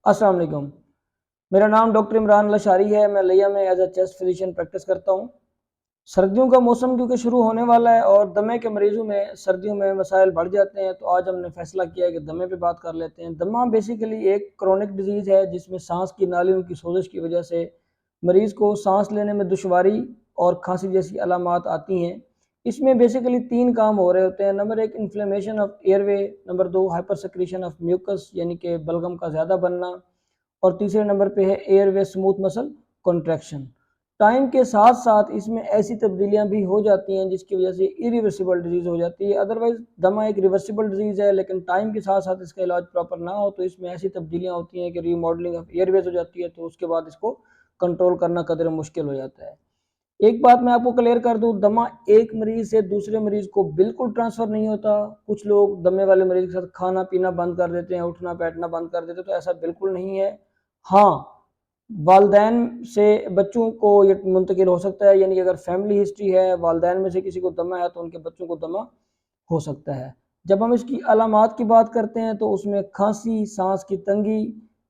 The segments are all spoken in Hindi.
अस्सलाम वालेकुम। मेरा नाम डॉक्टर इमरान लशारी है। मैं लिया में as a chest physician practice करता हूँ। सर्दियों का मौसम क्योंकि शुरू होने वाला है और दमे के मरीजों में सर्दियों में मसाइल बढ़ जाते हैं, तो आज हमने फैसला किया है कि दमे पे बात कर लेते हैं। दमा बेसिकली एक क्रोनिक डिजीज़ है जिसमें सांस की नालियों की सोजिश की वजह से मरीज़ को सांस लेने में दुश्वारी और खांसी जैसी अलामात आती हैं। इसमें बेसिकली तीन काम हो रहे होते हैं। नंबर एक, इन्फ्लेमेशन ऑफ एयरवे। नंबर दो, हाइपर सेक्रेशन ऑफ म्यूकस यानी कि बलगम का ज़्यादा बनना। और तीसरे नंबर पे है airway smooth muscle contraction. Time के साथ साथ इसमें ऐसी तब्दीलियां भी हो जाती हैं जिसकी वजह से इरिवर्सिबल डिजीज़ हो जाती है। अदरवाइज दमा एक रिवर्सिबल डिजीज़ है, लेकिन टाइम के साथ साथ इसका इलाज प्रॉपर ना हो तो इसमें ऐसी तब्दीलियां होती हैं कि रीमॉडलिंग ऑफ एयरवेज हो जाती है, तो उसके बाद इसको कंट्रोल करना कदर मुश्किल हो जाता है। एक बात मैं आपको क्लियर कर दूं, दमा एक मरीज से दूसरे मरीज को बिल्कुल ट्रांसफर नहीं होता। कुछ लोग दमे वाले मरीज के साथ खाना पीना बंद कर देते हैं, उठना बैठना बंद कर देते हैं, तो ऐसा बिल्कुल नहीं है। हाँ, वालदैन से बच्चों को ये मुंतकिल हो सकता है, यानी कि अगर फैमिली हिस्ट्री है, वालदैन में से किसी को दमा है तो उनके बच्चों को दमा हो सकता है। जब हम इसकी अलामात की बात करते हैं तो उसमें खांसी, सांस की तंगी,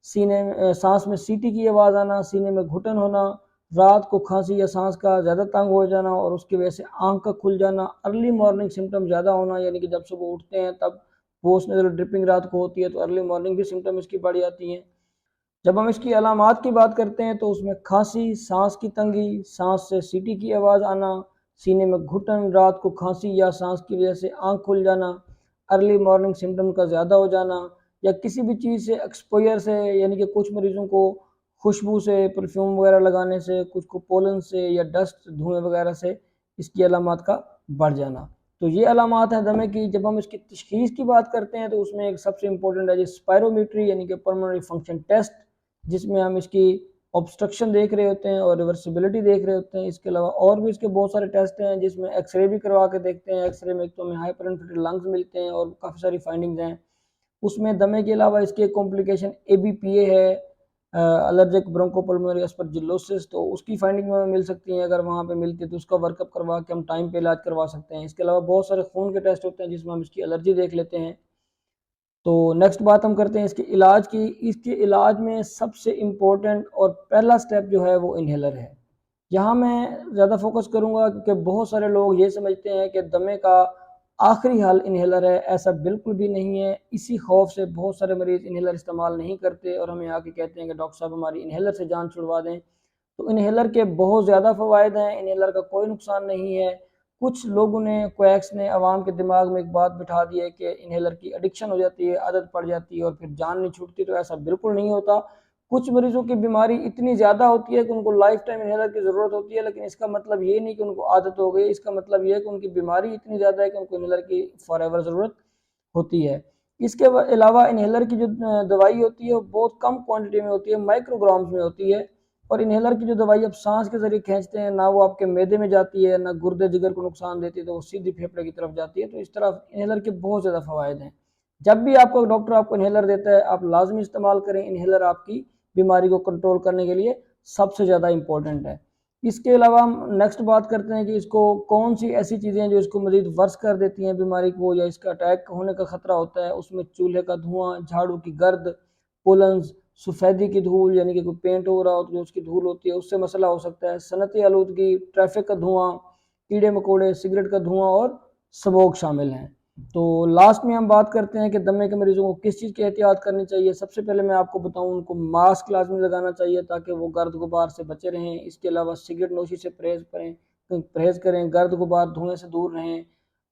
सीने में सांस में सीटी की आवाज़ आना, सीने में घुटन होना, रात को खांसी या सांस का ज़्यादा तंग हो जाना और उसकी वजह से आंख का खुल जाना, अर्ली मॉर्निंग सिम्टम ज़्यादा होना, यानी कि जब सुबह उठते हैं तब पोस्ट नेज़ल ड्रिपिंग रात को होती है, तो अर्ली मॉर्निंग भी सिम्टम इसकी बढ़ जाती हैं। जब हम इसकी अलामात की बात करते हैं तो उसमें खांसी, सांस की तंगी, सांस से सीटी की आवाज़ आना, सीने में घुटन, रात को खांसी या सांस की वजह से आंख खुल जाना, अर्ली मॉर्निंग सिम्टम का ज़्यादा हो जाना, या किसी भी चीज़ से एक्सपोजर से, यानी कि कुछ मरीजों को खुशबू से, परफ्यूम वगैरह लगाने से, कुछ को पोलन से या डस्ट धुएं वगैरह से इसकी अलामात का बढ़ जाना। तो ये अलामात हैं दमे की। जब हम इसकी तशखीस की बात करते हैं तो उसमें एक सबसे इंपॉर्टेंट है स्पायरोमीट्री, यानी कि पल्मोनरी फंक्शन टेस्ट, जिसमें हम इसकी ऑब्स्ट्रक्शन देख रहे होते हैं और रिवर्सिबिलिटी देख रहे होते हैं। इसके अलावा और भी इसके बहुत सारे टेस्ट हैं जिसमें एक्सरे भी करवा के देखते हैं। एक्सरे में एक तो हमें हाइपर इन्फ्लेटेड लंग्स मिलते हैं और काफ़ी सारी फाइंडिंग्स हैं। उसमें दमे के अलावा इसके कॉम्प्लिकेशन ABPA है, एलर्जिक ब्रोंकोपल्मोनरी एस्परजिलोसिस, तो उसकी फाइंडिंग हमें मिल सकती है। अगर वहाँ पे मिलती है तो उसका वर्कअप करवा के हम टाइम पे इलाज करवा सकते हैं। इसके अलावा बहुत सारे खून के टेस्ट होते हैं जिसमें हम इसकी एलर्जी देख लेते हैं। तो नेक्स्ट बात हम करते हैं इसके इलाज की। इसके इलाज में सबसे इम्पोर्टेंट और पहला स्टेप जो है वो इन्हेलर है। यहाँ मैं ज़्यादा फोकस करूँगा क्योंकि बहुत सारे लोग ये समझते हैं कि दमे का आखिरी हल इन्हेलर है। ऐसा बिल्कुल भी नहीं है। इसी खौफ से बहुत सारे मरीज़ इन्हेलर इस्तेमाल नहीं करते और हमें आके कहते हैं कि डॉक्टर साहब हमारी इन्हेलर से जान छुड़वा दें। तो इन्हेलर के बहुत ज़्यादा फ़वाइद हैं, इन्हेलर का कोई नुकसान नहीं है। कुछ लोगों ने, क्वैक्स ने आवाम के दिमाग में एक बात बिठा दी है कि इन्हेलर की एडिक्शन हो जाती है, आदत पड़ जाती है और फिर जान नहीं छूटती, तो ऐसा बिल्कुल नहीं होता। कुछ मरीजों की बीमारी इतनी ज़्यादा होती है कि उनको लाइफ टाइम इन्हेलर की ज़रूरत होती है, लेकिन इसका मतलब ये नहीं कि उनको आदत हो गई। इसका मतलब ये है कि उनकी बीमारी इतनी ज़्यादा है कि उनको इन्हेलर की फॉर एवर ज़रूरत होती है। इसके अलावा इन्हेलर की जो दवाई होती है वो बहुत कम क्वांटिटी में होती है, माइक्रोग्राम्स में होती है। और इन्हेलर की जो दवाई आप सांस के जरिए खींचते हैं, ना वो आपके मैदे में जाती है, ना गुर्दे जिगर को नुकसान देती है, तो वो सीधी फेफड़े की तरफ जाती है। तो इस तरह इन्हेलर के बहुत ज़्यादा फ़वाइद हैं। जब भी आपको डॉक्टर आपको इन्हेलर देता है, आप लाजमी इस्तेमाल करें। इन्हेलर आपकी बीमारी को कंट्रोल करने के लिए सबसे ज़्यादा इंपॉर्टेंट है। इसके अलावा हम नेक्स्ट बात करते हैं कि इसको कौन सी ऐसी चीज़ें हैं जो इसको मज़ीद वर्स कर देती हैं बीमारी को, या इसका अटैक होने का ख़तरा होता है। उसमें चूल्हे का धुआं, झाड़ू की गर्द, पोलन्स, सफ़ेदी की धूल, यानी कि कोई पेंट हो रहा हो तो जो उसकी धूल होती है उससे मसला हो सकता है। सनती आलूदगी, ट्रैफिक का धुआं, कीड़े मकोड़े, सिगरेट का धुआं और स्मोक शामिल हैं। तो लास्ट में हम बात करते हैं कि दमे के मरीजों को किस चीज़ की एहतियात करनी चाहिए। सबसे पहले मैं आपको बताऊं, उनको मास्क लाजमी लगाना चाहिए ताकि वो गर्द गुबार से बचे रहें। इसके अलावा सिगरेट नोशी से परहेज़ करें, गर्द गुबार धुएं से दूर रहें,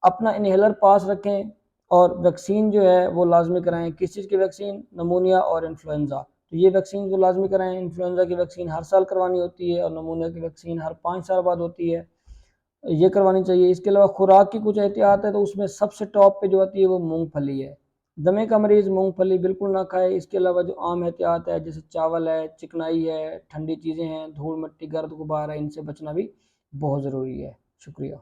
अपना इन्हेलर पास रखें और वैक्सीन जो है वो लाजमी कराएं। किस चीज़ की वैक्सीन? नमूनिया और इन्फ्लुएंजा। तो ये वैक्सीन को लाजमी कराएं। इन्फ्लुएंजा की वैक्सीन हर साल करवानी होती है और नमूनिया की वैक्सीन हर 5 साल बाद होती है, ये करवानी चाहिए। इसके अलावा खुराक की कुछ एहतियात है, तो उसमें सबसे टॉप पे जो आती है वो मूंगफली है। दमे का मरीज़ मूंगफली बिल्कुल ना खाए। इसके अलावा जो आम एहतियात है जैसे चावल है, चिकनाई है, ठंडी चीज़ें हैं, धूल मिट्टी गर्द गुबार है, इनसे बचना भी बहुत ज़रूरी है। शुक्रिया।